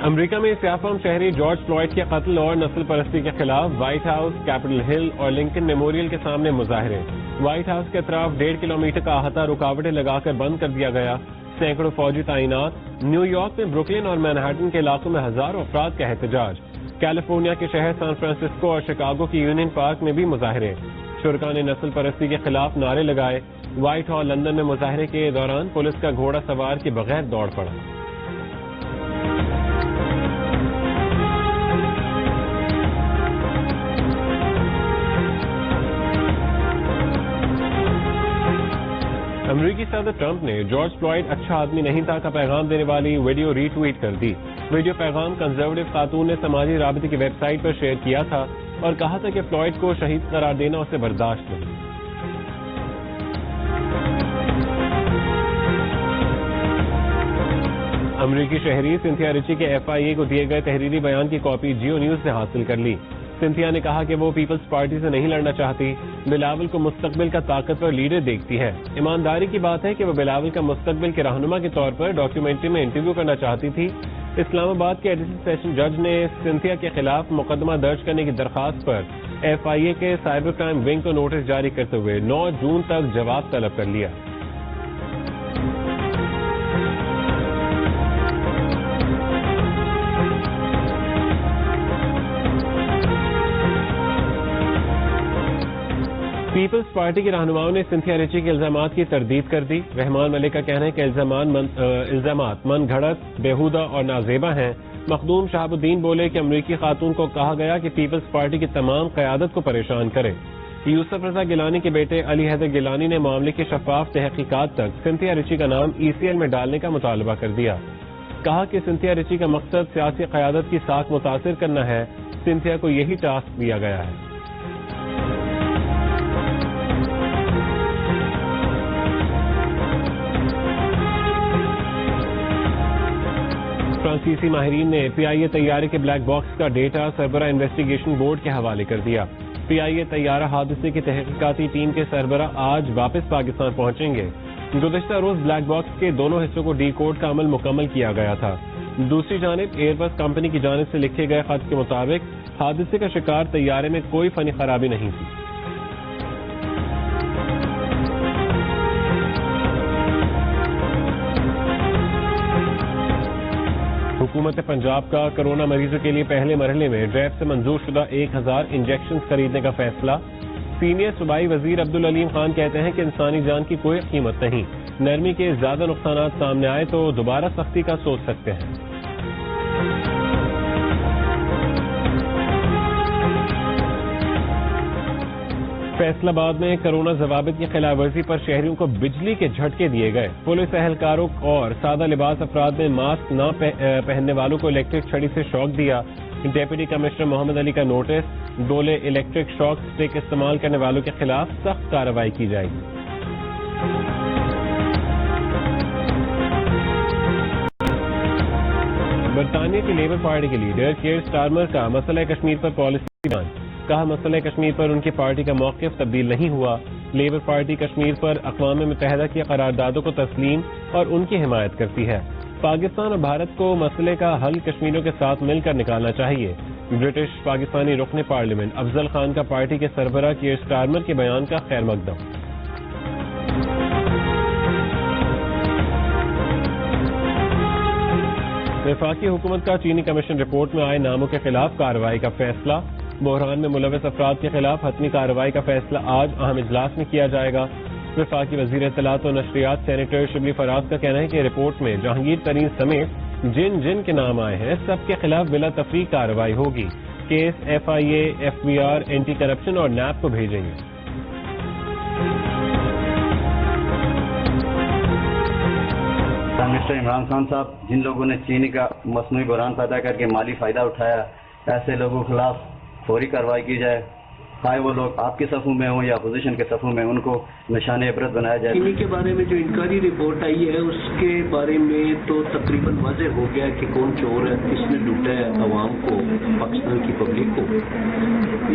امریکہ میں سیاہ فام شہری جارج فلوئڈ کے قتل اور نسل پرستی کے خلاف وائٹ ہاؤس، کیپٹل ہل اور لنکن میموریل کے سامنے مظاہرے۔ وائٹ ہاؤس کے اطراف 1.5 کلومیٹر کا احاطہ رکاوٹیں لگا کر بند کر دیا گیا۔ سینکڑوں فوجی تعینات۔ نیو یارک میں بروکلن اور مینہٹن کے علاقوں میں ہزاروں افراد کا احتجاج۔ کیلیفورنیا کے شہر سان فرانسسکو اور شکاگو کی یونین پارک میں بھی مظاہرے۔ شرکاء نے نسل پرستی کے خلاف نعرے لگائے۔ وائٹ ہال لندن میں مظاہرے کے دوران پولیس کا گھوڑا سوار کے بغیر دوڑ پڑا۔ امریکی صدر ٹرمپ نے جارج فلوئڈ اچھا آدمی نہیں تھا کا پیغام دینے والی ویڈیو ری ٹویٹ کر دی۔ ویڈیو پیغام کنزرویٹو خاتون نے سماجی رابطے کی ویب سائٹ پر شیئر کیا تھا اور کہا تھا کہ فلوئڈ کو شہید قرار دینا اسے برداشت نہیں۔ امریکی شہری سنتھیا ریچی کے FIA کو دیے گئے تحریری بیان کی کاپی جیو نیوز نے حاصل کر لی۔ سنتھیا نے کہا کہ وہ پیپلز پارٹی سے نہیں لڑنا چاہتی، بلاول کو مستقبل کا طاقتور لیڈر دیکھتی ہے۔ ایمانداری کی بات ہے کہ وہ بلاول کا مستقبل کے رہنما کے طور پر ڈاکیومنٹری میں انٹرویو کرنا چاہتی تھی۔ اسلام آباد کے ایڈیشنل سیشن جج نے سنتھیا کے خلاف مقدمہ درج کرنے کی درخواست پر FIA کے سائبر کرائم ونگ کو نوٹس جاری کرتے ہوئے 9 جون تک جواب طلب کر لیا۔ پیپلز پارٹی کے رہنماؤں نے سنتھیا ریچی کے الزامات کی تردید کر دی۔ رحمان ملک کا کہنا ہے کہ الزامات من گھڑت، بیہودہ اور نازیبا ہیں۔ مخدوم شہاب الدین بولے کہ امریکی خاتون کو کہا گیا کہ پیپلز پارٹی کی تمام قیادت کو پریشان کرے۔ یوسف رضا گیلانی کے بیٹے علی حیدر گیلانی نے معاملے کی شفاف تحقیقات تک سنتھیا ریچی کا نام ECL میں ڈالنے کا مطالبہ کر دیا۔ کہا کہ سنتھیا ریچی کا مقصد سیاسی قیادت کی ساکھ متاثر کرنا ہے۔ سنتھیا کو یہی ٹاسک دیا گیا ہے۔ فرانسیسی ماہرین نے PIA طیارے کے بلیک باکس کا ڈیٹا سربراہ انویسٹیگیشن بورڈ کے حوالے کر دیا۔ PIA طیارہ حادثے کی تحقیقاتی ٹیم کے سربراہ آج واپس پاکستان پہنچیں گے۔ گزشتہ روز بلیک باکس کے دونوں حصوں کو ڈی کوڈ کا عمل مکمل کیا گیا تھا۔ دوسری جانب ایئر بس کمپنی کی جانب سے لکھے گئے خط کے مطابق حادثے کا شکار طیارے میں کوئی فنی خرابی نہیں تھی۔ حکومت پنجاب کا کرونا مریضوں کے لیے پہلے مرحلے میں ڈریب سے منظور شدہ 1000 انجیکشنز خریدنے کا فیصلہ۔ سینئر صوبائی وزیر عبدالعلیم خان کہتے ہیں کہ انسانی جان کی کوئی قیمت نہیں، نرمی کے زیادہ نقصانات سامنے آئے تو دوبارہ سختی کا سوچ سکتے ہیں۔ فیصل آباد میں کرونا ضوابط کی خلاف ورزی پر شہریوں کو بجلی کے جھٹکے دیے گئے۔ پولیس اہلکاروں اور سادہ لباس افراد نے ماسک نہ پہننے والوں کو الیکٹرک چھڑی سے شاک دیا۔ ڈپٹی کمشنر محمد علی کا نوٹس، گولے الیکٹرک شاک سٹک استعمال کرنے والوں کے خلاف سخت کارروائی کی جائے گی۔ برطانیہ کی لیبر پارٹی کے لیڈر کیئر سٹارمر کا مسئلہ کشمیر پر پالیسی بیان۔ کہا مسئلہ کشمیر پر ان کی پارٹی کا موقف تبدیل نہیں ہوا۔ لیبر پارٹی کشمیر پر اقوام متحدہ کی قراردادوں کو تسلیم اور ان کی حمایت کرتی ہے۔ پاکستان اور بھارت کو مسئلے کا حل کشمیریوں کے ساتھ مل کر نکالنا چاہیے۔ برٹش پاکستانی رکن پارلیمنٹ افضل خان کا پارٹی کے سربراہ کیئر سٹارمر کے بیان کا خیر مقدم۔ وفاقی حکومت کا چینی کمیشن رپورٹ میں آئے ناموں کے خلاف کارروائی کا فیصلہ۔ بحران میں ملوث افراد کے خلاف حتمی کارروائی کا فیصلہ آج اہم اجلاس میں کیا جائے گا۔ وفاقی وزیر اطلاعات و نشریات سینیٹر شبلی فراز کا کہنا ہے کہ رپورٹ میں جہانگیر ترین سمیت جن کے نام آئے ہیں سب کے خلاف بلا تفریق کارروائی ہوگی۔ Case FIA، FBR، anti corruption اور NAP کو بھیجیں گے۔ مسٹر عمران خان صاحب، جن لوگوں نے چینی کا مصنوعی بحران پیدا کر کے مالی فائدہ اٹھایا، ایسے لوگوں کے خلاف فوری کارروائی کی جائے، چاہے وہ لوگ آپ کے صفوں میں ہوں یا اپوزیشن کے صفوں میں، ان کو نشان عبرت بنایا جائے۔ چینی کے بارے میں جو انکوائری رپورٹ آئی ہے اس کے بارے میں تو تقریباً واضح ہو گیا کہ کون چور ہے، کس نے لوٹا ہے عوام کو، پاکستان کی پبلک کو۔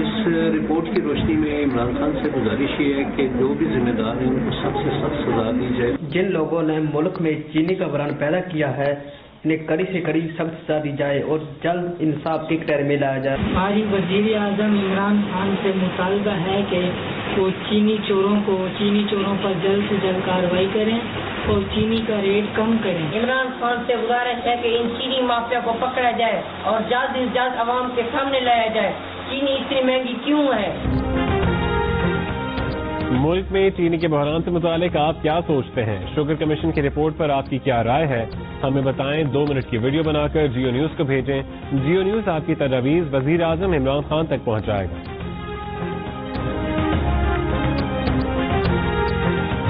اس رپورٹ کی روشنی میں عمران خان سے گزارش یہ ہے کہ جو بھی ذمہ دار ہیں ان کو سب سے سخت سزا دی جائے۔ جن لوگوں نے ملک میں چینی کا بحران پیدا کیا ہے انہیں کڑی سے کڑی سخت سزا دی جائے اور جلد انصاف کے کٹہرے میں لایا جائے. ہماری وزیر اعظم عمران خان سے مطالبہ ہے کہ وہ چینی چوروں پر جلد سے جلد کارروائی کریں اور چینی کا ریٹ کم کریں. عمران خان سے گزارش ہے کہ ان چینی مافیا کو پکڑا جائے اور جلد سے جلد عوام کے سامنے لایا جائے. چینی اتنی مہنگی کیوں ہے؟ ملک میں چینی کے بحران سے متعلق آپ کیا سوچتے ہیں؟ شوگر کمیشن کی رپورٹ پر آپ کی کیا رائے ہے؟ ہمیں بتائیں. 2 منٹ کی ویڈیو بنا کر جیو نیوز کو بھیجیں. جیو نیوز آپ کی تجاویز وزیر اعظم عمران خان تک پہنچائے گا.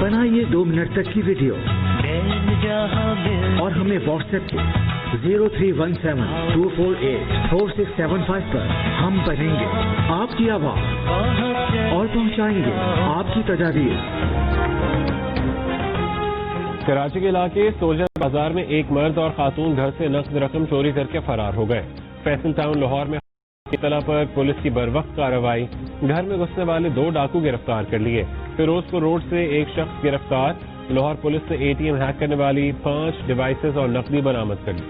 بنائیے 2 منٹ تک کی ویڈیو اور ہمیں واٹس ایپ کے 0317248467 پر ہم بنیں گے آپ کی آواز اور پہنچائیں گے آپ کی تجاویز. کراچی کے علاقے سولجر بازار میں ایک مرد اور خاتون گھر سے نقد رقم چوری کر کے فرار ہو گئے. فیصل ٹاؤن لاہور میں اطلاع پر پولیس کی بروقت کارروائی. گھر میں گھسنے والے 2 ڈاکو گرفتار کر لیے. فیروزپور روڈ سے ایک شخص گرفتار. لاہور پولیس نے ATM ہیک کرنے والی 5 ڈیوائسز اور نقدی برآمد کر لی.